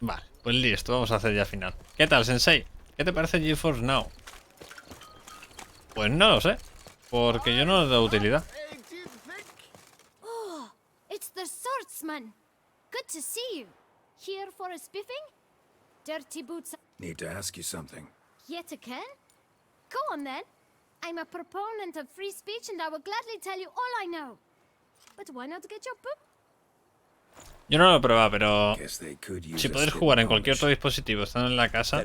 Vale, pues listo, vamos a hacer ya final. ¿Qué tal, Sensei? ¿Qué te parece GeForce Now? Pues no lo sé, porque yo no le doy utilidad. Oh, it's the swordsman. Good to see you. Here for a spiffing? Dirty boots. Need to ask you something. Yet again? Go on then. I'm a proponent of free speech and I will gladly tell you all I know. But why not get your book? Yo no lo he probado, pero Guess they could use si a poder stim jugar en cualquier polish. otro dispositivo estando en la casa,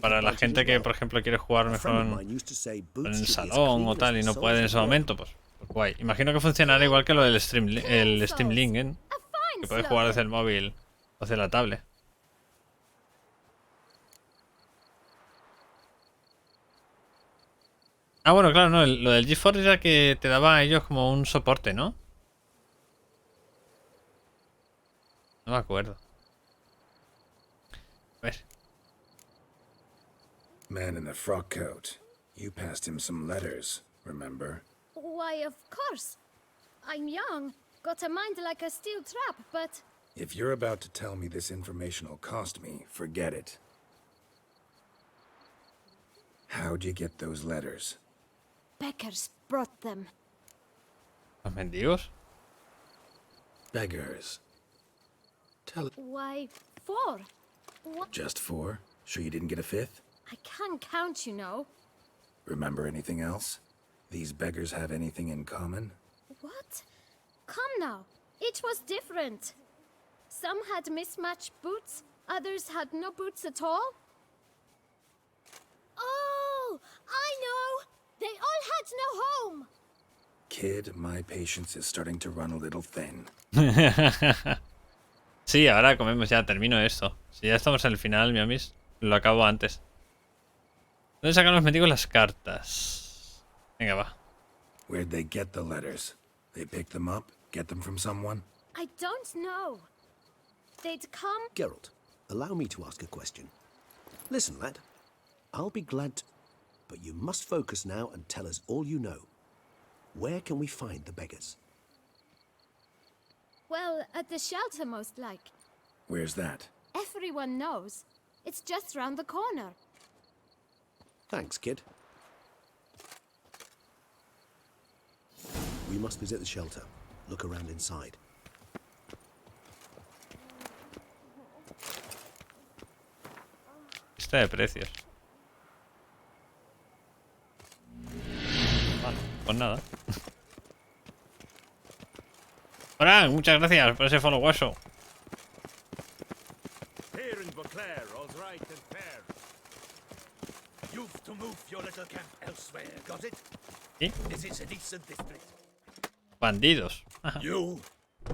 para la gente que, por ejemplo, quiere jugar mejor en el salón o tal y no puede en ese momento, pues guay. Imagino que funcionará igual que lo del el Steam Link, ¿eh? A fine Que puedes jugar desde el móvil o desde la tablet. Ah, bueno, claro, no, lo del GeForce era que te daba a ellos como un soporte, ¿no? No me acuerdo. A ver. Man in the frock coat. You passed him some letters, remember? Why, of course. I'm young, got a mind like a steel trap, but... If you're about to tell me this information will cost me, forget it. How'd you get those letters? Beggars brought them. ¿Los mendigos? Beggars. Tell it. Why, 4. What? Just 4? Sure you didn't get a 5th? I can't count, you know. Remember anything else? These beggars have anything in common? What? Come now. Each was different. Some had mismatched boots, others had no boots at all. Oh, I know! They all had no home! Kid, my patience is starting to run a little thin. Sí, ahora comemos ya, termino esto. Si ya estamos en el final, mi amis, lo acabo antes. ¿Dónde sacan los mendigos las cartas? Venga, va. Where'd they get the letters? They pick them up? Get them from someone? I don't know. They'd come... Geralt, allow me to ask a question. Listen, lad. I'll be glad to... But you must focus now and tell us all you know. Where can we find the beggars? Well, at the shelter most like. Where's that? Everyone knows. It's just round the corner. Thanks, kid. We must visit the shelter. Look around inside. Lista de precios. Vale, pues nada. Hola, muchas gracias por ese follow guaso. ¿Sí? Bandidos. You?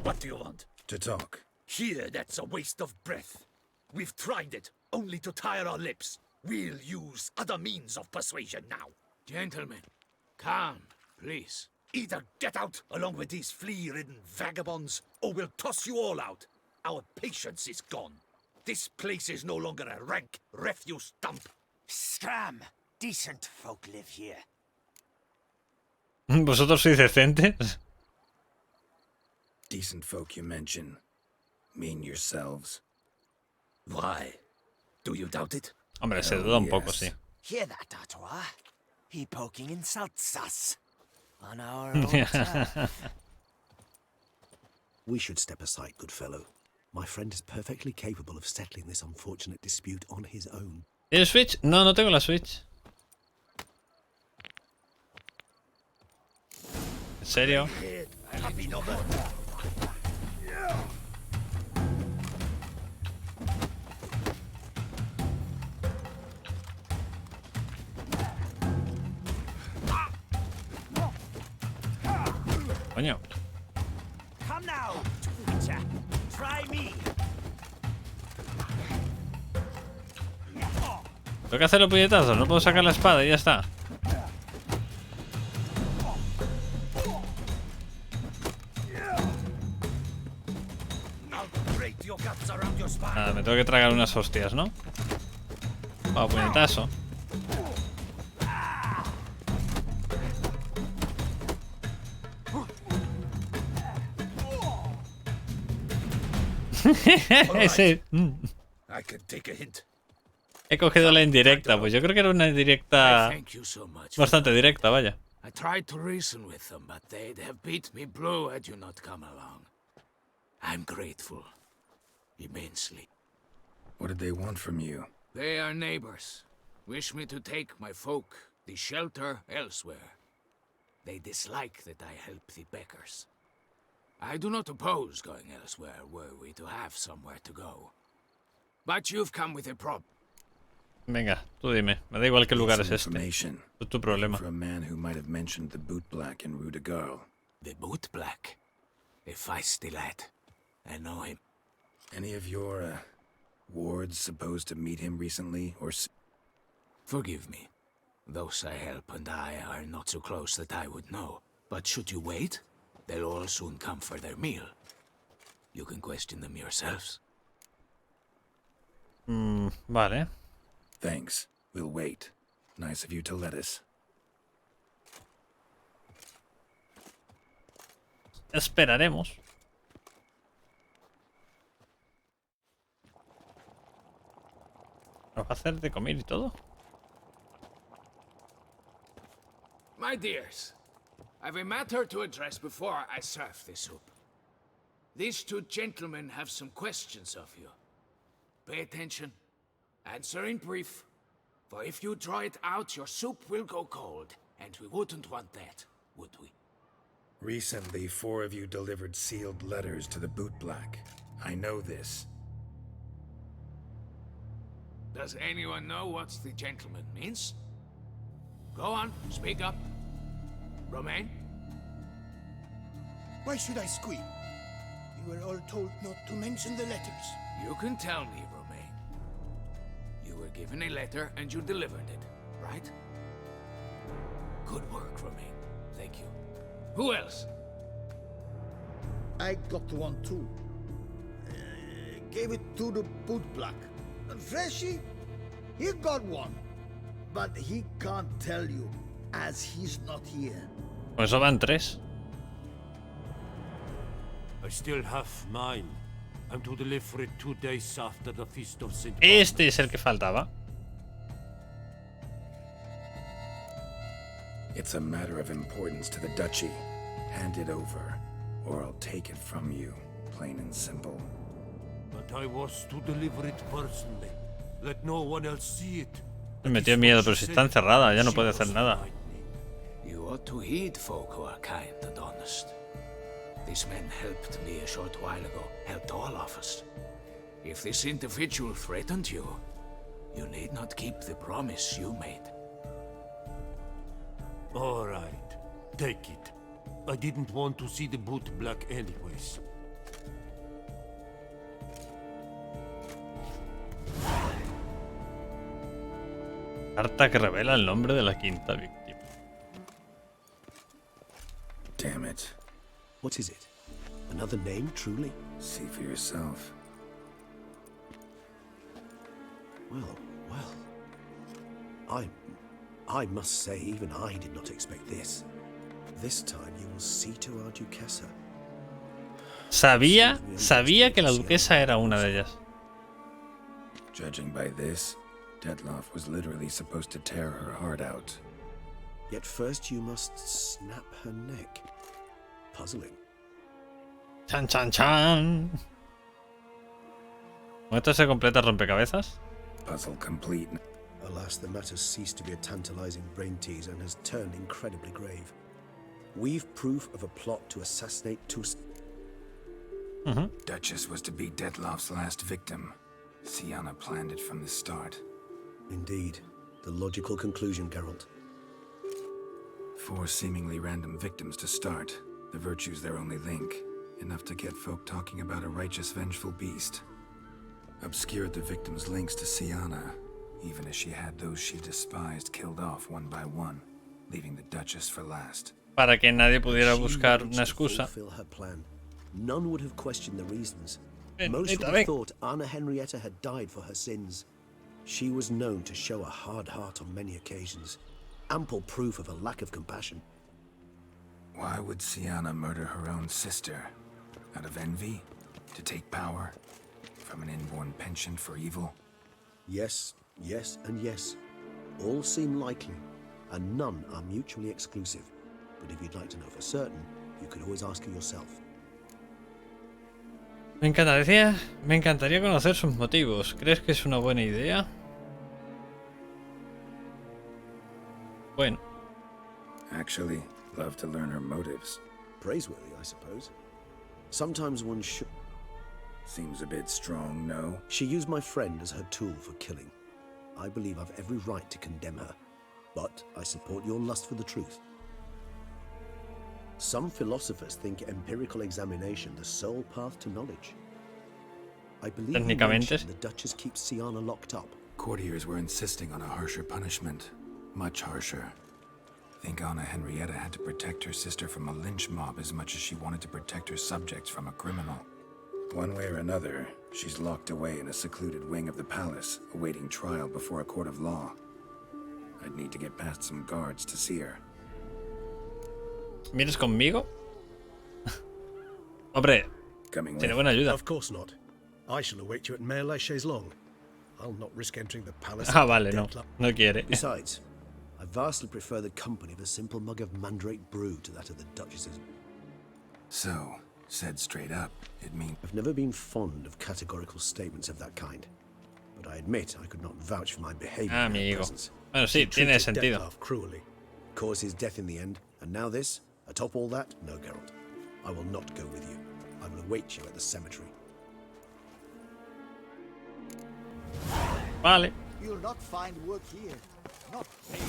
What do you want? To talk. Here, that's a waste of breath. We've tried it, only to tire our lips. We'll use other means of persuasion now. Gentlemen, calm, please. Either get out along with these flea-ridden vagabonds, or we'll toss you all out. Our patience is gone. This place is no longer a rank refuse dump. Scram! Decent folk live here. ¿Vosotros sois decentes? Decent folk you mention. Mean yourselves. Why? Do you doubt it? Hombre, se duda un poco, sí. Hear that, Artois? He poking insults us. On our own turf. We should step aside, good fellow. My friend is perfectly capable of settling this unfortunate dispute on his own. ¿Tienes Switch? No, no tengo la Switch. ¿En serio? Coño. Come now, Twitcher. Try me. Tengo que hacer los puñetazos, no puedo sacar la espada y ya está. Nada, me tengo que tragar unas hostias, ¿no? Oh, puñetazo. Ese, I can take a hint. he cogido la indirecta. Pues yo creo que era una indirecta Thank you so much. bastante directa, vaya. I tried to reason with them, but they'd have beat me blue had you not come along. I'm grateful. Immensely. What did they want from you? They are neighbors. Wish me to take my folk, the shelter, elsewhere. They dislike that I help the beggars. I do not oppose going elsewhere were we to have somewhere to go. But you've come with a problem. Venga, tú dime. Me da igual qué lugar es Some este. information Es tu problema. for a man who might have mentioned the boot black in Rue de Garl. The boot black. A feisty lad. I know him. Any of your wards supposed to meet him recently, or Forgive me. Those I help and I are not so close that I would know. But should you wait, they'll all soon come for their meal. You can question them yourselves. Vale. Thanks. We'll wait. Nice of you to let us. Esperaremos. ¿Nos va a hacer de comer y todo? My dears, I've a matter to address before I serve the soup. These two gentlemen have some questions of you. Pay attention. Answer in brief. For if you draw it out, your soup will go cold. And we wouldn't want that, would we? Recently, 4 of you delivered sealed letters to the boot black. I know this. Does anyone know what the gentleman means? Go on, speak up. Romain? Why should I squeal? You were all told not to mention the letters. You can tell me, Romain. You were given a letter and you delivered it, right? Good work, Romain. Thank you. Who else? I got one too. Gave it to the boot black. And Freshy, he got one. But he can't tell you, as he's not here. Pues eso van 3. I still have mine. I'm to deliver it 2 days after the feast of St. Este es el que faltaba. It's a matter of importance to the duchy. Hand it over, or I'll take it from you. Plain and simple. But I was to deliver it personally. Let no one else see it. Me metió miedo, pero si está encerrada, ya no puede hacer nada. You ought to heed folk who are kind and honest. These men helped me a short while ago, helped all of us. If this individual threatened you, you need not keep the promise you made. All right, take it. I didn't want to see the boot black anyways. Carta que revela el nombre de la quinta víctima. Damn it. What is it? Another name, truly? See for yourself. Well. I must say, even I did not expect this. This time you will see to our duquesa. Sabía que la duquesa era una de ellas. Judging by this, Detloff was literally supposed to tear her heart out. Yet first you must snap her neck. Puzzling. Chan, chan, chan. ¿Con esto se completa el rompecabezas? Puzzle complete. Alas, the matter ceased to be a tantalizing brain tease and has turned incredibly grave. We've proof of a plot to assassinate Toussaint. Duchess was to be Detloff's last victim. Sienna planned it from the start. Indeed. The logical conclusion, Geralt. 4 seemingly random victims to start. The virtue's their only link. Enough to get folk talking about a righteous, vengeful beast. Obscured the victims' links to Sienna, even as she had those she despised killed off one by one, leaving the Duchess for last. Para que nadie pudiera She buscar managed una to excusa. fulfill her plan. None would have questioned the reasons. Ven, Most would Rita, have ven. thought Anna Henrietta had died for her sins. She was known to show a hard heart on many occasions. Ample proof of a lack of compassion. Why would Sienna murder her own sister? Out of envy? To take power from an inborn penchant for evil? Yes, yes, and yes. All seem likely, and none are mutually exclusive. But if you'd like to know for certain, you could always ask her yourself. Me encantaría conocer sus motivos. ¿Crees que es una buena idea? Bueno. Actually, love to learn her motives. Praiseworthy, I suppose. Sometimes one should. Seems a bit strong, no? She used my friend as her tool for killing. I believe I've every right to condemn her, but I support your lust for the truth. Some philosophers think empirical examination the sole path to knowledge. I believe you mentioned the Duchess keeps Sienna locked up. Courtiers were insisting on a harsher punishment. Much harsher. Think Anna Henrietta had to protect her sister from a lynch mob as much as she wanted to protect her subjects from a criminal. One way or another, she's locked away in a secluded wing of the palace, awaiting trial before a court of law. I'd need to get past some guards to see her. ¿Vienes conmigo? Hombre, tiene buena ayuda. Of course not. I shall await you at Mare Chaise-Longue. I'll not risk entering the palace. Ah, vale, no. No quiere. Besides, I vastly prefer the company of a simple mug of mandrake brew to that of the Duchess's. So, said straight up, it means... I've never been fond of categorical statements of that kind, but I admit I could not vouch for my behavior in her presence. Bueno, sí, tiene sentido. Death cruelly, caused his death in the end, and now this. Atop all that, no, Geralt. I will not go with you. I will await you at the cemetery. Vale. You'll not find work here. Not paid.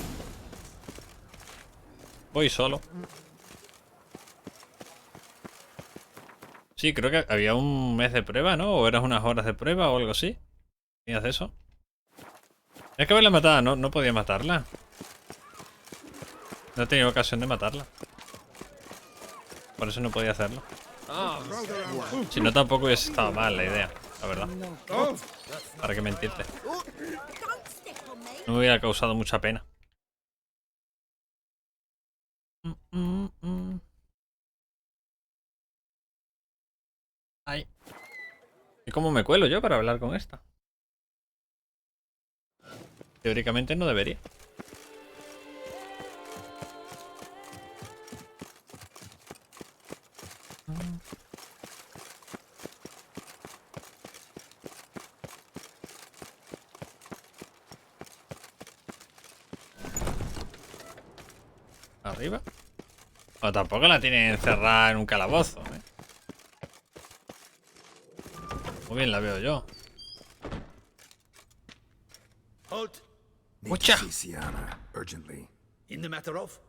Voy solo. Sí, creo que había un mes de prueba, ¿no? O eran unas horas de prueba o algo así. ¿Tenías eso? Es que haberla matada, no podía matarla. No he tenido ocasión de matarla. Por eso no podía hacerlo. Si no, tampoco hubiese estado mal la idea, la verdad. ¿Para qué mentirte? No me hubiera causado mucha pena. Ay. ¿Y cómo me cuelo yo para hablar con esta? Teóricamente no debería. ¿Arriba? O tampoco la tienen encerrada en un calabozo, ¿eh? Muy bien la veo yo. Halt! Need to see Sienna, urgently. In the matter of?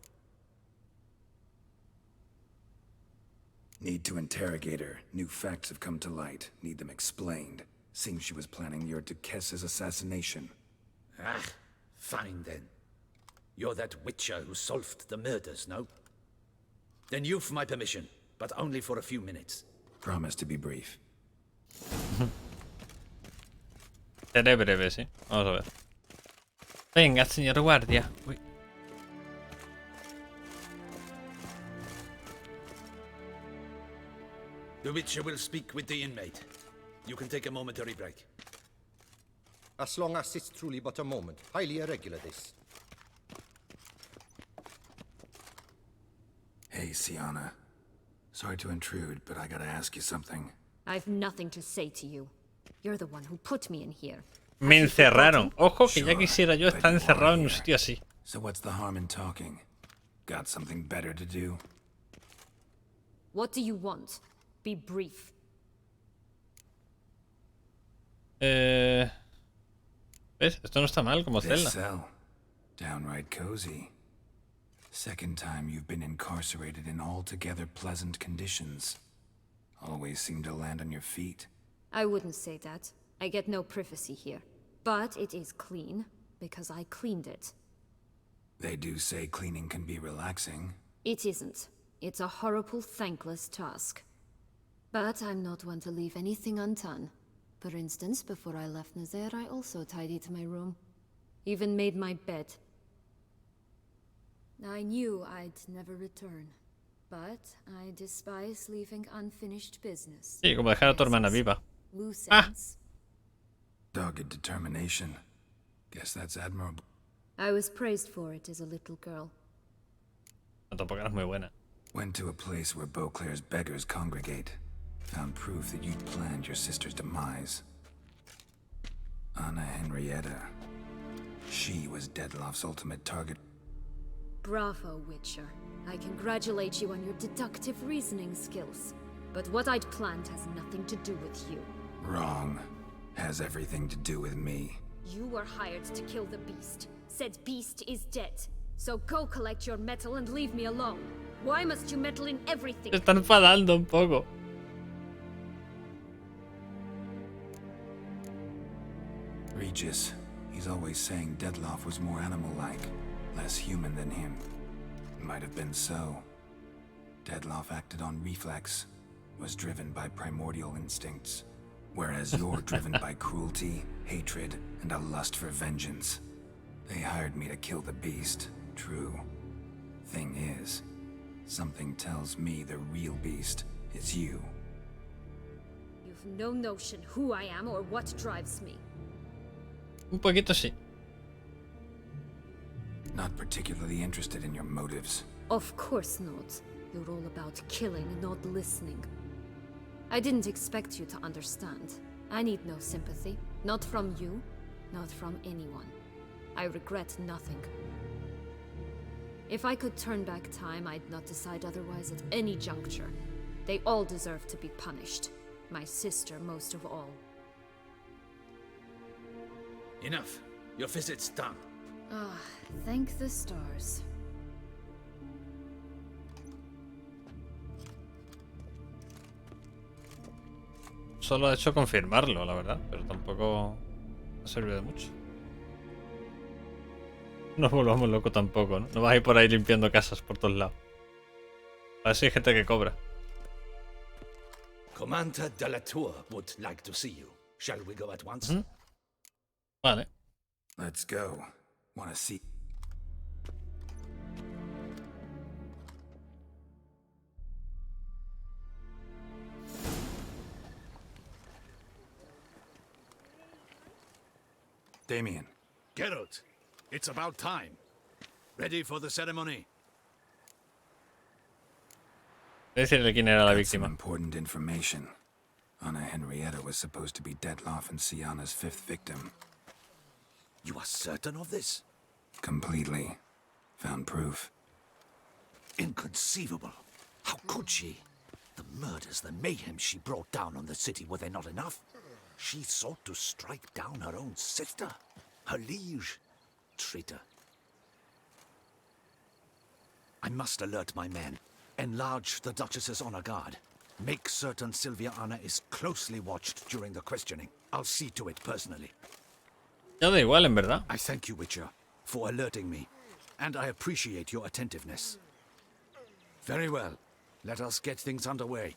Need to interrogate her. New facts have come to light. Need them explained. Seems she was planning your Duquesse's assassination. Ah, fine then. You're that witcher who solved the murders, no? Then you've my permission, but only for a few minutes. Promise to be brief. Seré breve, sí. Vamos a ver. Venga, señor guardia. Uy. The witcher will speak with the inmate. You can take a momentary break. As long as it's truly but a moment. Highly irregular, this. Hey, Sienna. Sorry to intrude, but I gotta ask you something. I've nothing to say to you. You're the one who put me in here. Me encerraron. Ojo que ya quisiera yo estar encerrado en un sitio así. So what's the harm in talking? Got something better to do? What do you want? Be brief. ¿Ves? Esto no está mal como This celda. cell. Downright cozy. Second time you've been incarcerated in altogether pleasant conditions. Always seem to land on your feet. I wouldn't say that. I get no privacy here. But it is clean, because I cleaned it. They do say cleaning can be relaxing. It isn't. It's a horrible, thankless task. But I'm not one to leave anything undone. For instance, before I left Nazaire, I also tidied my room. Even made my bed. I knew I'd never return. But I despise leaving unfinished business. Sí, como dejar a tu hermana viva. Loose Ah. ends. Dogged determination. Guess that's admirable. I was praised for it as a little girl. No, tampoco eras muy buena. Went to a place where Beauclair's beggars congregate. Found proof that you'd planned your sister's demise. Anna Henrietta. She was Dettlaff's ultimate target. Bravo, Witcher. I congratulate you on your deductive reasoning skills. But what I'd planned has nothing to do with you. Wrong. Has everything to do with me. You were hired to kill the beast. Said beast is dead. So go collect your metal and leave me alone. Why must you meddle in everything? Se está enfadando un poco. Regis. He's always saying Dettlaff was more animal-like, less human than him. Might have been so. Dettlaff acted on reflex, was driven by primordial instincts, whereas you're driven by cruelty, hatred, and a lust for vengeance. They hired me to kill the beast, true. Thing is, something tells me the real beast is you. You've no notion who I am or what drives me. Un poquito sí. Not particularly interested in your motives. Of course not. You're all about killing, not listening. I didn't expect you to understand. I need no sympathy. Not from you, not from anyone. I regret nothing. If I could turn back time, I'd not decide otherwise at any juncture. They all deserve to be punished. My sister most of all. Enough. Your visit's done. Ah, thank the stars. Solo ha hecho confirmarlo, la verdad, pero tampoco ha servido de mucho. No volvamos locos tampoco, ¿no? No vas a ir por ahí limpiando casas por todos lados. A ver si hay gente que cobra. Commander de la Tour would like to see you. Shall we go at once? Vale. Let's go. Wanna see... Damien. Geralt, it's about time. Ready for the ceremony? Decirle quién era la Got some víctima. important information. Anna Henrietta was supposed to be Dettlaff and Sienna's fifth victim. You are certain of this? Completely. Found proof. Inconceivable. How could she? The murders, the mayhem she brought down on the city, were they not enough? She sought to strike down her own sister, her liege. Traitor. I must alert my men. Enlarge the Duchess's honor guard. Make certain Sylvia Anna is closely watched during the questioning. I'll see to it personally. Ya da igual, en verdad. I thank you, Witcher, for alerting me, and I appreciate your attentiveness. Very well. Let us get things underway.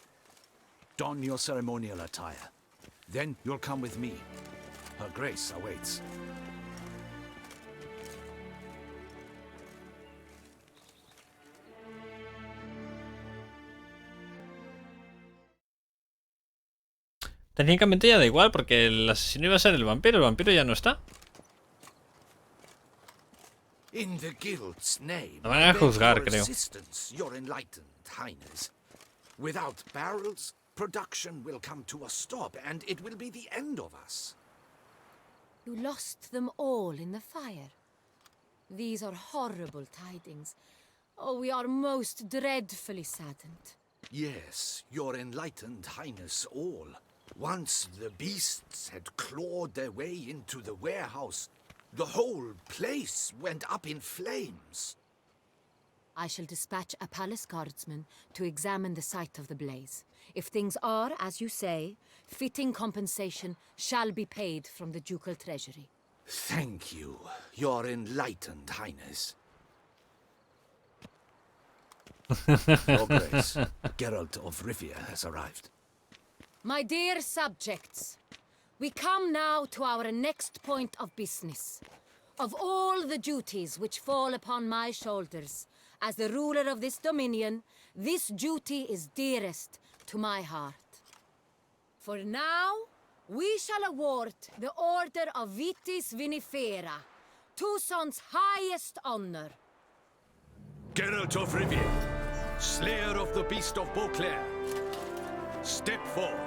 Don your ceremonial attire. Then you'll come with me. Her Grace awaits. Técnicamente ya da igual, porque el asesino iba a ser el vampiro ya no está. In the guild's name, Me van a I beg juzgar, your creo. assistance, Your Enlightened Highness. Without barrels, production will come to a stop, and it will be the end of us. You lost them all in the fire. These are horrible tidings. Oh, we are most dreadfully saddened. Yes, Your Enlightened Highness all. Once the beasts had clawed their way into the warehouse, the whole place went up in flames. I shall dispatch a palace guardsman to examine the site of the blaze. If things are, as you say, fitting compensation shall be paid from the ducal treasury. Thank you, Your Enlightened Highness. Your Grace, Geralt of Rivia has arrived. My dear subjects, we come now to our next point of business. Of all the duties which fall upon my shoulders, As the ruler of this dominion, this duty is dearest to my heart. For now, we shall award the Order of Vitis Vinifera, Toussaint's highest honor. Geralt of Rivia, slayer of the beast of Beauclair, step forth.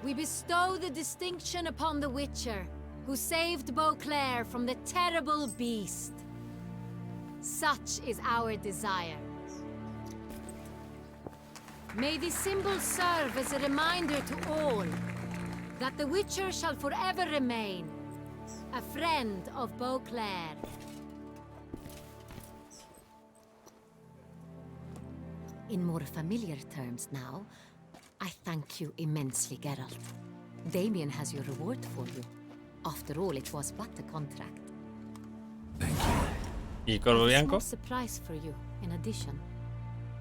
We bestow the distinction upon the Witcher, who saved Beauclair from the terrible beast. Such is our desire. May this symbol serve as a reminder to all that the Witcher shall forever remain a friend of Beauclair. In more familiar terms now, I thank you immensely, Geralt. Damien has your reward for you. After all, it was but a contract. Thank you. ¿Y Corvo A Bianco? small surprise for you, in addition.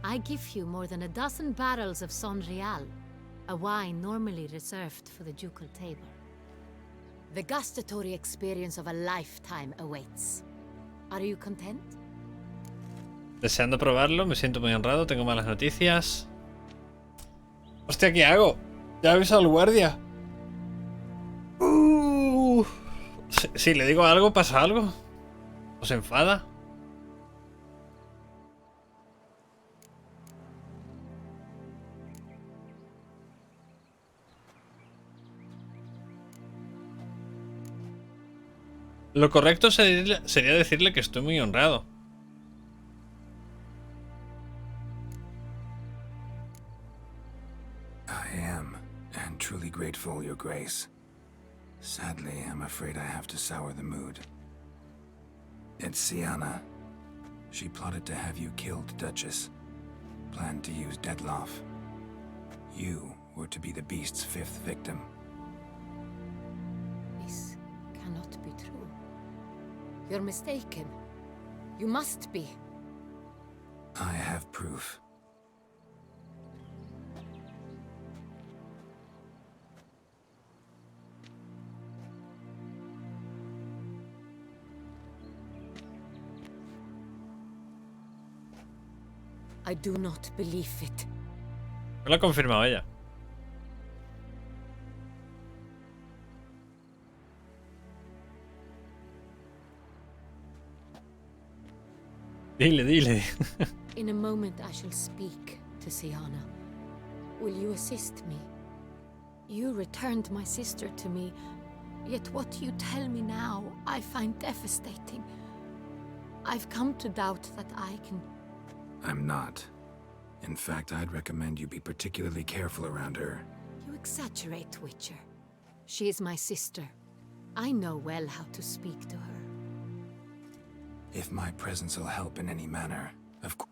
I give you more than a dozen barrels of Son Real, a wine normally reserved for the ducal table. The gustatory experience of a lifetime awaits. Are you content? Deseando probarlo, me siento muy honrado, tengo malas noticias. Hostia, ¿qué hago? Ya he avisado al guardia. Si le digo algo, ¿pasa algo? ¿O se enfada? Lo correcto sería decirle que estoy muy honrado. I am, and truly grateful, Your Grace. Sadly, I'm afraid I have to sour the mood. It's Sienna. She plotted to have you killed, Duchess. Planned to use Dettlaff. You were to be the beast's 5th victim. This cannot be true. You're mistaken. You must be. I have proof. I do not believe it. No lo ha confirmado ella. Dile. In a moment I shall speak to Sienna. Will you assist me? You returned my sister to me, yet what you tell me now I find devastating. I've come to doubt that I can... I'm not. In fact, I'd recommend you be particularly careful around her. You exaggerate, Witcher. She is my sister. I know well how to speak to her. If my presence will help in any manner, of course.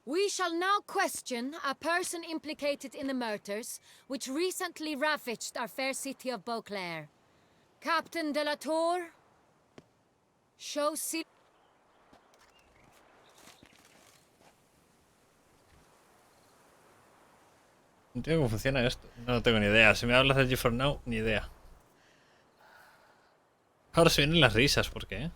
We shall now question a person implicated in the murders which recently ravaged our fair city of Beauclair. Captain de la Tour, show seal. No entiendo cómo funciona esto. No tengo ni idea. Si me hablas de G4 Now, ni idea. Ahora se vienen las risas, ¿por qué?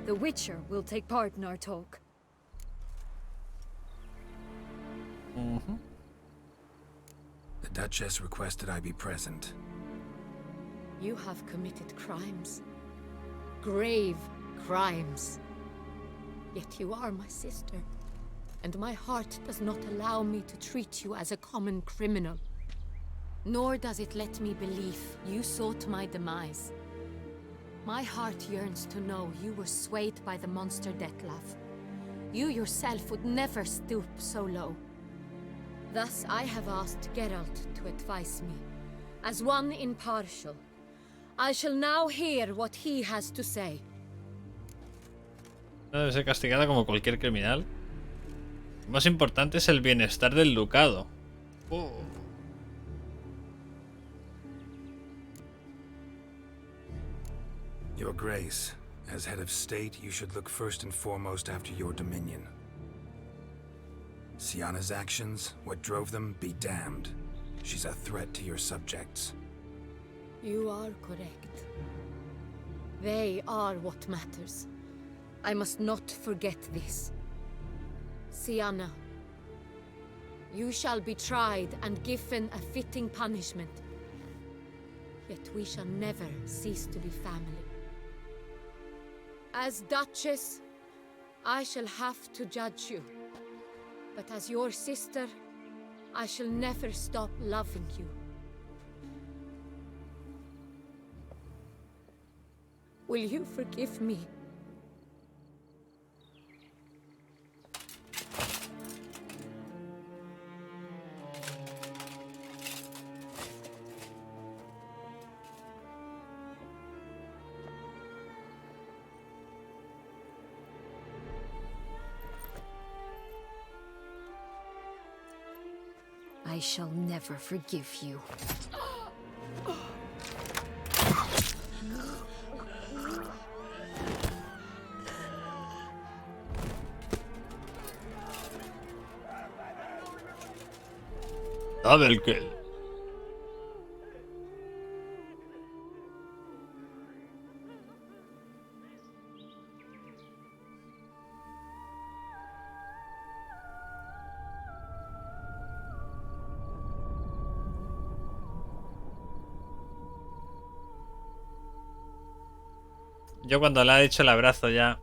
The Witcher will take part in our talk. The Duchess requested I be present. You have committed crimes. Grave crimes. Yet you are my sister. And my heart does not allow me to treat you as a common criminal. Nor does it let me believe you sought my demise. My heart yearns to know you were swayed by the monster Dettlaff. You yourself would never stoop so low. Thus I have asked Geralt to advise me, as one impartial. I shall now hear what he has to say. No debe ser castigada como cualquier criminal. Lo más importante es el bienestar del ducado. Your Grace, As head of state, you should look first and foremost after your dominion. Sienna's actions, what drove them, be damned. She's a threat to your subjects. You are correct. They are what matters. I must not forget this. Sienna, you shall be tried and given a fitting punishment. Yet we shall never cease to be family. As Duchess, I shall have to judge you. But as your sister, I shall never stop loving you. Will you forgive me? I shall never forgive you. Double kill. Yo cuando le ha dicho el abrazo ya.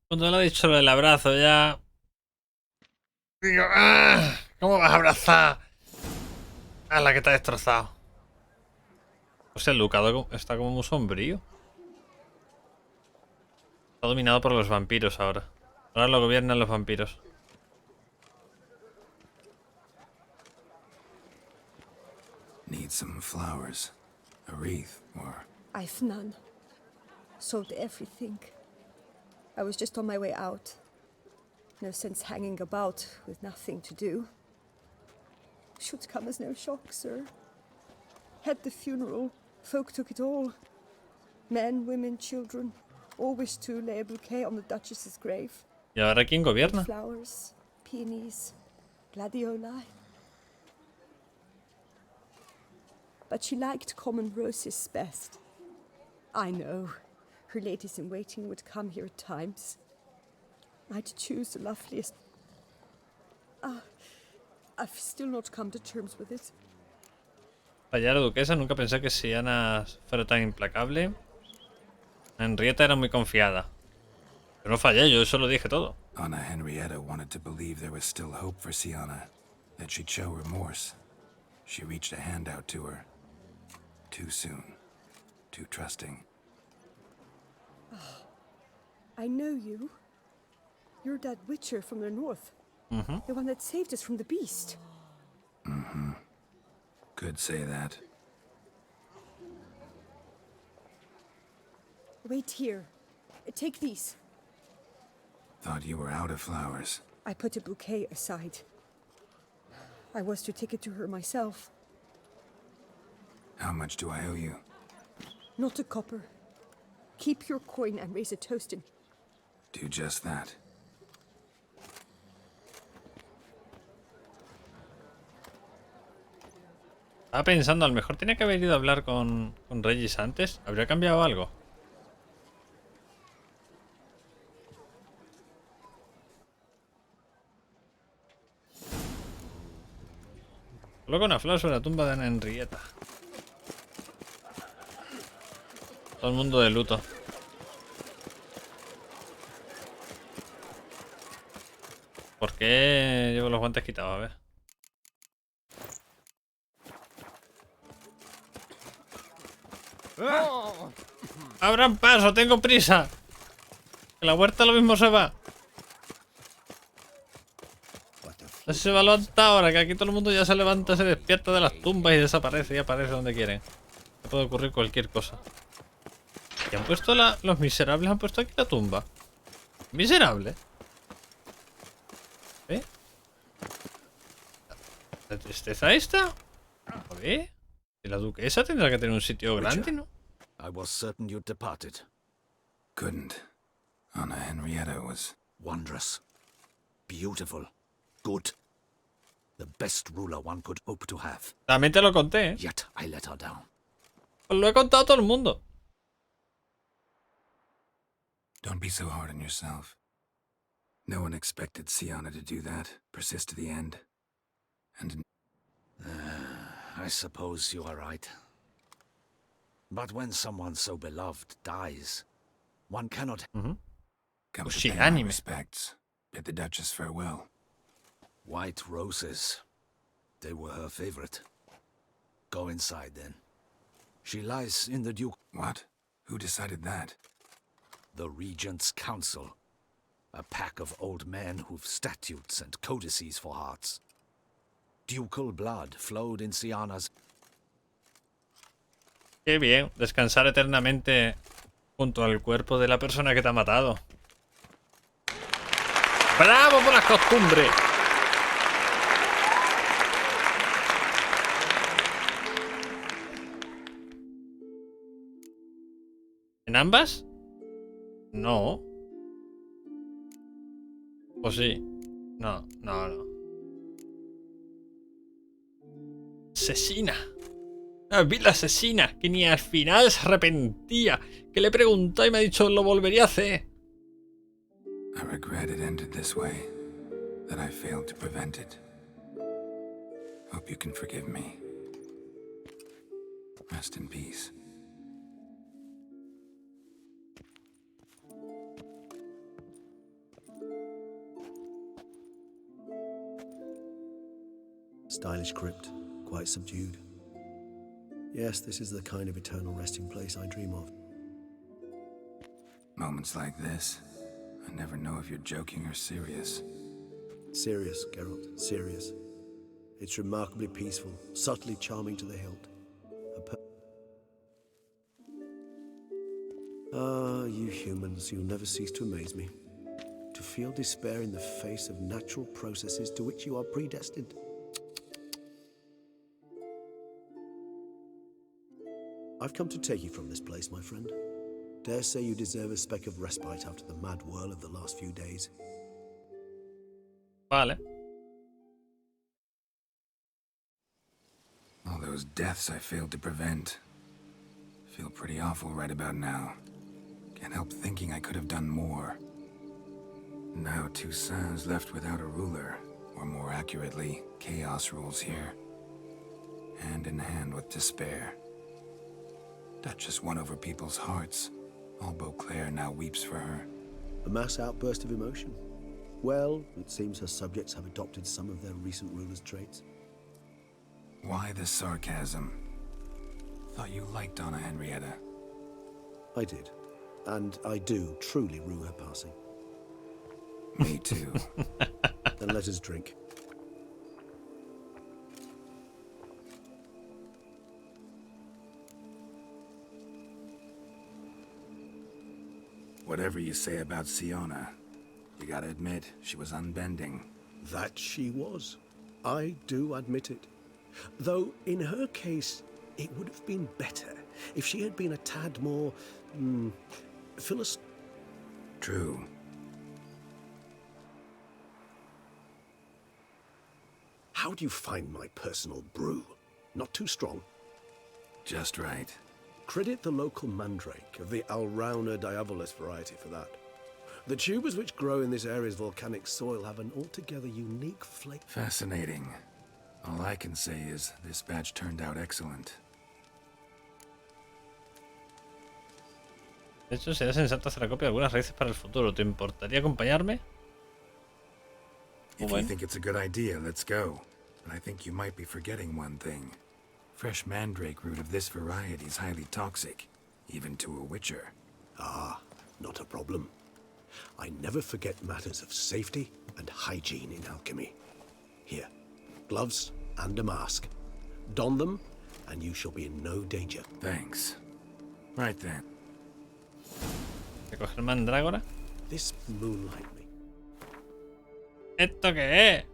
Cuando le ha dicho el abrazo ya. Digo, ¡ah! ¿Cómo vas a abrazar a la que te ha destrozado? O sea, el ducado está como muy sombrío. Está dominado por los vampiros ahora. Ahora lo gobiernan los vampiros. Need some flowers. A wreath, or... I've none. Sold everything. I was just on my way out. No sense hanging about with nothing to do. Should come as no shock, sir. Had the funeral. Folk took it all. Men, women, children. All wished to lay a bouquet on the Duchess's grave. ¿Y ahora quién gobierna? Flowers, peonies, gladioli. But she liked common roses best. I know. Her ladies-in-waiting would come here at times. I'd choose the loveliest. I've still not come to terms with it. Vaya, la duquesa, nunca pensé que si Ana fuera tan implacable. Henrietta era muy confiada. Pero no fallé, yo eso lo dije todo. Anna Henrietta wanted to believe there was still hope for Sienna, that she'd show remorse. She reached a hand out to her. Too soon. Too trusting. I know you. You're that witcher from the north. The one that saved us from the beast. Could say that. Wait here. Take these. Thought you were out of flowers. I put a bouquet aside. I was to take it to her myself. How much do I owe you? Not a copper. Keep your coin and raise a toast and... Do just that. Estaba pensando, a lo mejor tenía que haber ido a hablar con Regis antes. ¿Habría cambiado algo? Coloca una flor sobre la tumba de Ana Henrietta. Todo el mundo de luto. ¿Por qué llevo los guantes quitados? A ver. ¡Abran paso! ¡Tengo prisa! Que la huerta lo mismo se va. No se va a levantar ahora, que aquí todo el mundo ya se levanta, se despierta de las tumbas y desaparece y aparece donde quieren. Me puede ocurrir cualquier cosa. ¿Y han puesto los miserables han puesto aquí la tumba? ¿Miserable? ¿Eh? ¿La tristeza esta? ¿Por qué? Y la duquesa tendrá que tener un sitio grande, ¿no? I was certain you'd departed. Couldn't. Anna Henrietta was Wondrous. Beautiful. Good. The best ruler one could hope to have. También te lo conté, ¿eh? Yet I let her down. Os lo he contado a todo el mundo. Don't be so hard on yourself. No one expected Sienna to do that, persist to the end. And I suppose you are right. But when someone so beloved dies, one cannot... come Pues to sí, pay my anime. respects. Bid the Duchess farewell. White roses. They were her favorite. Go inside, then. She lies in the Duke... What? Who decided that? The Regent's Council. A pack of old men who've statutes and codices for hearts. Ducal blood flowed in Sienna's... Qué bien, descansar eternamente junto al cuerpo de la persona que te ha matado. ¡Bravo por las costumbres! ¿En ambas? No. ¿O sí? No. Asesina. Vi la asesina, que ni al final se arrepentía. Que le preguntó y me ha dicho, lo volvería a hacer. I regret it ended this way, that I failed to prevent it. Hope you can forgive me. Rest in peace. Stylish crypt, quite subdued. Yes, this is the kind of eternal resting place I dream of. Moments like this, I never know if you're joking or serious. Serious, Geralt, serious. It's remarkably peaceful, subtly charming to the hilt. You humans, you never cease to amaze me. To feel despair in the face of natural processes to which you are predestined. I've come to take you from this place, my friend. Dare say you deserve a speck of respite after the mad whirl of the last few days. Vale. All those deaths I failed to prevent. Feel pretty awful right about now. Can't help thinking I could have done more. Now Toussaint's left without a ruler, or more accurately, chaos rules here. Hand in hand with despair. Duchess won over people's hearts. All Beauclair now weeps for her. A mass outburst of emotion. Well, it seems her subjects have adopted some of their recent ruler's traits. Why the sarcasm? Thought you liked Anna Henrietta. I did. And I do truly rue her passing. Me too. Then let us drink. Whatever you say about Sienna, you gotta admit, she was unbending. That she was. I do admit it. Though, in her case, it would have been better if she had been a tad more... True. How do you find my personal brew? Not too strong? Just right. Credit the local mandrake of the Alrauna diabolus variety for that. The tubers which grow in this area's volcanic soil have an altogether unique flavor. Fascinating. All I can say is this batch turned out excellent. De hecho, sería sensato hacer acopio de algunas raíces para el futuro. ¿Te importaría acompañarme? If you think it's a good idea, let's go. But I think you might be forgetting one thing. Fresh mandrake root of this variety is highly toxic, even to a witcher. Ah, not a problem. I never forget matters of safety and hygiene in alchemy. Here, gloves and a mask. Don them, and you shall be in no danger. Thanks. Right then. ¿Voy a coger mandrágora? This moonlight me. ¿Esto qué es?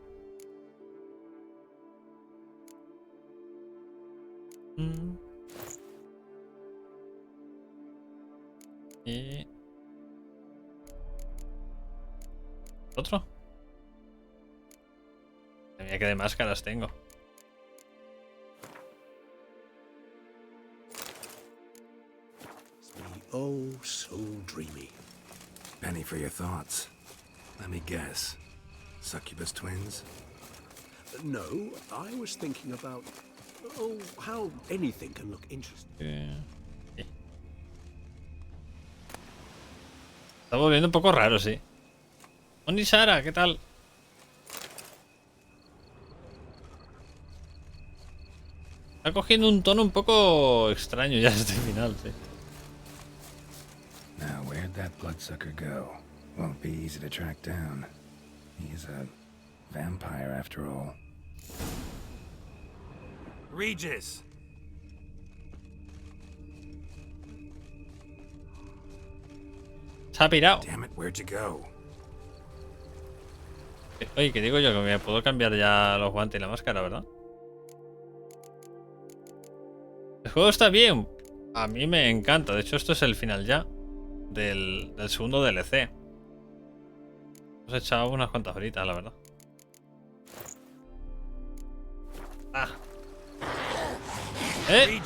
Y... ¿Otro? Mira que de máscaras tengo. Oh, so dreamy. Penny for your thoughts. Let me guess. Succubus twins? No, I was thinking about, oh, how anything can look interesting. Está volviendo un poco raro, sí. Oni Sara, ¿qué tal? Está cogiendo un tono un poco extraño ya este final, sí. Now, where'd that bloodsucker go? Won't be easy to track down. He's a vampire after all. Regis! Se ha pirado. Damn it, where'd you go? Oye, que digo yo que me puedo cambiar ya los guantes y la máscara, ¿verdad? El juego está bien. A mí me encanta. De hecho, esto es el final ya del segundo DLC. Hemos echado unas cuantas horitas, la verdad. Ah. ¿Eh?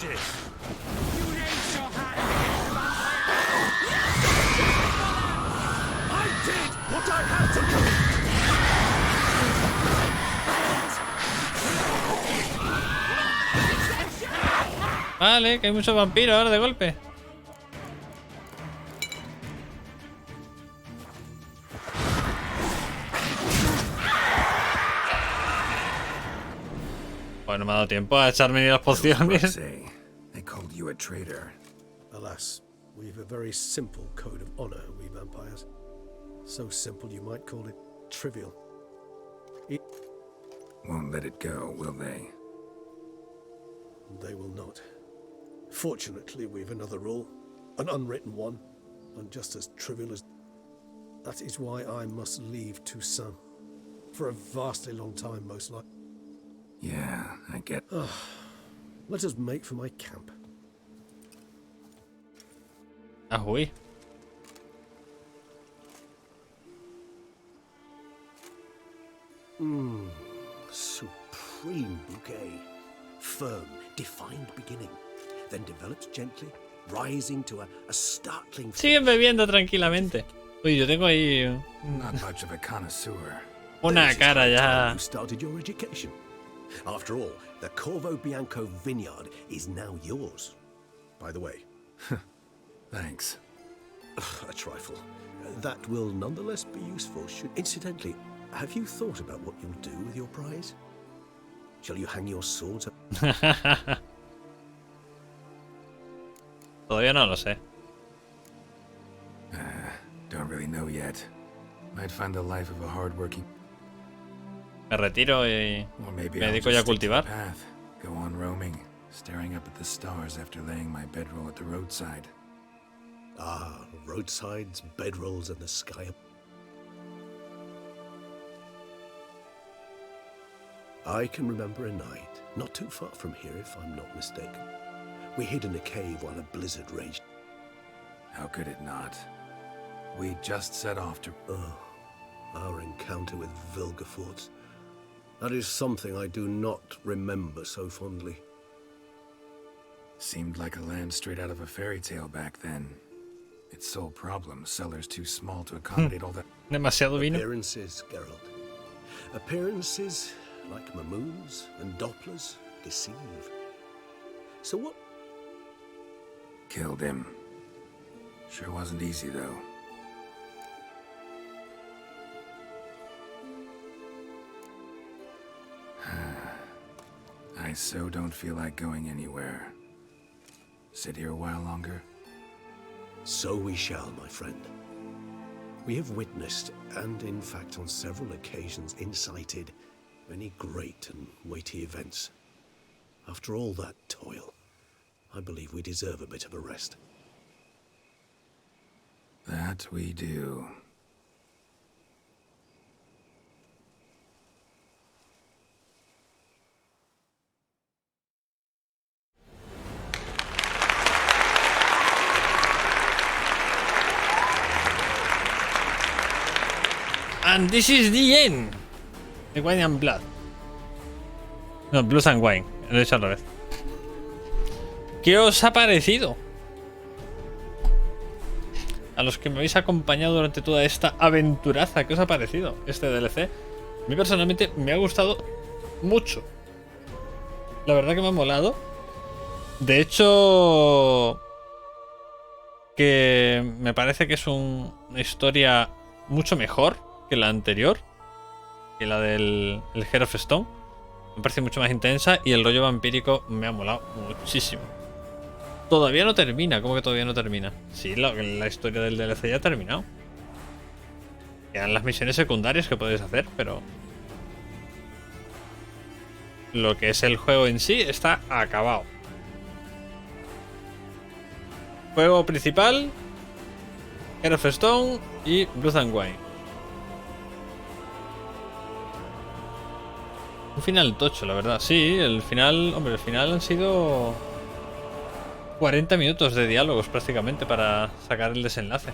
Vale, que hay muchos vampiros ahora de golpe. Bueno, me ha dado tiempo a echarme ni las pociones. They called you a traitor. Alas, we've a very simple code of honor, we vampires. So simple you might call it trivial. Won't let it go, will they? They will not. Fortunately, we've another rule, an unwritten one, and just as trivial as... That is why I must leave Toussaint. For a vastly long time, most likely. Yeah, I get... Let us make for my camp. Ah, oui. Supreme bouquet. Firm, defined beginning. Then develops gently, rising to a startling... Siguen bebiendo tranquilamente. Uy, yo tengo ahí Not much of a connoisseur. una cara ya. You started your education. After all, the Corvo Bianco vineyard is now yours. By the way. Thanks. A trifle. That will nonetheless be useful. Incidentally, have you thought about what you'll do with your prize? Shall you hang your swords up? Todavía no lo sé. Don't really know yet. Might find the life of a hard-working... Me retiro y Or maybe me I'll dedico just ya a stick to the cultivar. path, go on roaming, staring up at the stars after laying my bedroll at the roadside. Ah, roadsides, bedrolls, and the sky. I can remember a night, not too far from here if I'm not mistaken. We hid in a cave while a blizzard raged. How could it not? We just set off to... Our encounter with Vilgefortz. That is something I do not remember so fondly. Seemed like a land straight out of a fairy tale back then. Its sole problem, cellars too small to accommodate all that... Demasiado vino. Appearances, Geralt. Appearances, like mamoons and dopplers, deceive. So what... Killed him. Sure wasn't easy, though. I so don't feel like going anywhere. Sit here a while longer? So we shall, my friend. We have witnessed, and in fact on several occasions incited, many great and weighty events. After all that toil, I believe we deserve a bit of a rest. That we do. And this is the end. The Wine and Blood. No, Blood and Wine. Lo he hecho al revés. ¿Qué os ha parecido? A los que me habéis acompañado durante toda esta aventuraza, ¿qué os ha parecido este DLC? A mí personalmente me ha gustado mucho. La verdad que me ha molado. De hecho, que me parece que es una historia mucho mejor que la anterior, que la del Heart of Stone. Me parece mucho más intensa y el rollo vampírico me ha molado muchísimo. Todavía no termina, ¿cómo que todavía no termina? Sí, la historia del DLC ya ha terminado. Quedan las misiones secundarias que podéis hacer, pero lo que es el juego en sí está acabado. Juego principal, Heart of Stone y Blood and Wine. Un final tocho, la verdad. Sí, el final... Hombre, el final han sido 40 minutos de diálogos prácticamente para sacar el desenlace.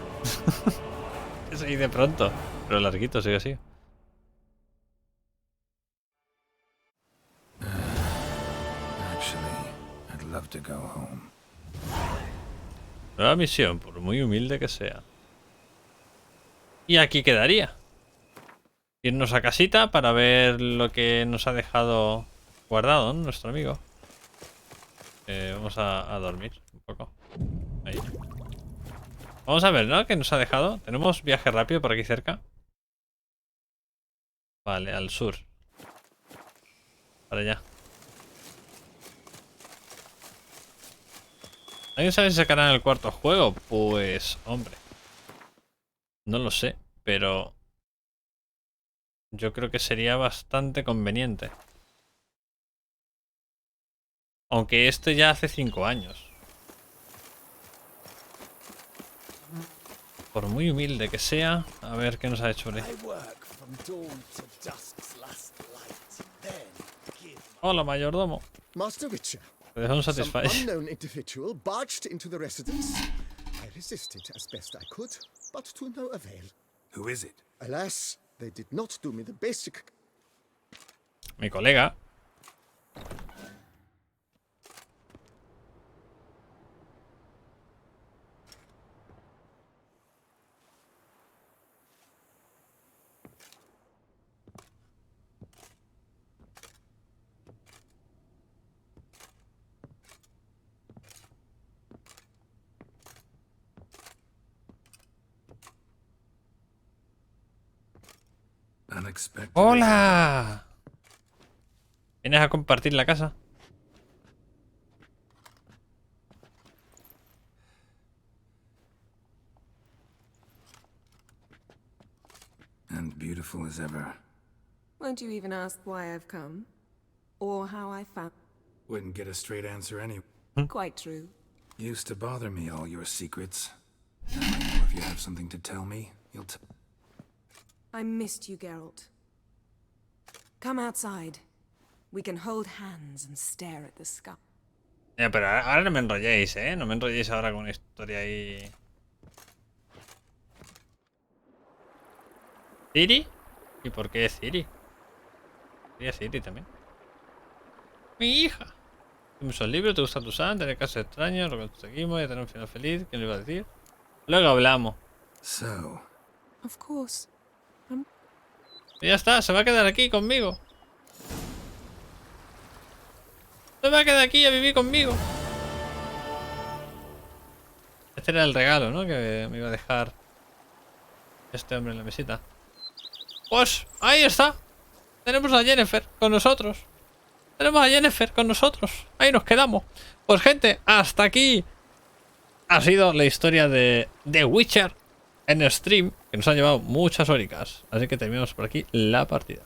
Es ahí de pronto. Pero larguito, sigue así. Actually, I'd love to go home. Nueva misión, por muy humilde que sea. Y aquí quedaría. Irnos a casita para ver lo que nos ha dejado guardado, ¿no? Nuestro amigo. Vamos a dormir un poco. Ahí. Vamos a ver, ¿no? ¿Qué nos ha dejado? Tenemos viaje rápido por aquí cerca. Vale, al sur. Para allá. ¿Alguien sabe si sacarán el cuarto juego? Pues, hombre. No lo sé, pero yo creo que sería bastante conveniente. Aunque este ya hace 5 años. Por muy humilde que sea, a ver qué nos ha hecho. Hola, mayordomo. Master Witcher. Te dejo un Some satisfactorio. unknown individual barged into the residence. I resisted as best I could, but to no avail. Who is it? Alas, they did not do me the basic. Mi colega. Unexpected. ¡Hola! ¿Vienes a compartir la casa? And beautiful as ever. Won't you even ask why I've come? Or how I found... Wouldn't get a straight answer anyway. Quite true. Used to bother me, all your secrets. Now I know if you have something to tell me, you'll I missed you, Geralt. Come outside. We can hold hands and stare at the sky. Pero ahora no me enrolléis, ¿eh? No me enrolléis ahora con una historia ahí. ¿Ciri? ¿Y por qué es Ciri? Quería Ciri también. Mi hija. Tuvimos el libro, te gusta Toussaint, tener casos extraños, lo conseguimos, y tener un final feliz. ¿Quién lo iba a decir? Luego hablamos. So. Of course. Y ya está, se va a quedar aquí conmigo. Se va a quedar aquí a vivir conmigo. Este era el regalo, ¿no? Que me iba a dejar este hombre en la mesita. Pues ahí está. Tenemos a Yennefer con nosotros. Tenemos a Yennefer con nosotros. Ahí nos quedamos. Pues gente, hasta aquí ha sido la historia de The Witcher en stream, que nos ha llevado muchas horitas. Así que terminamos por aquí la partida.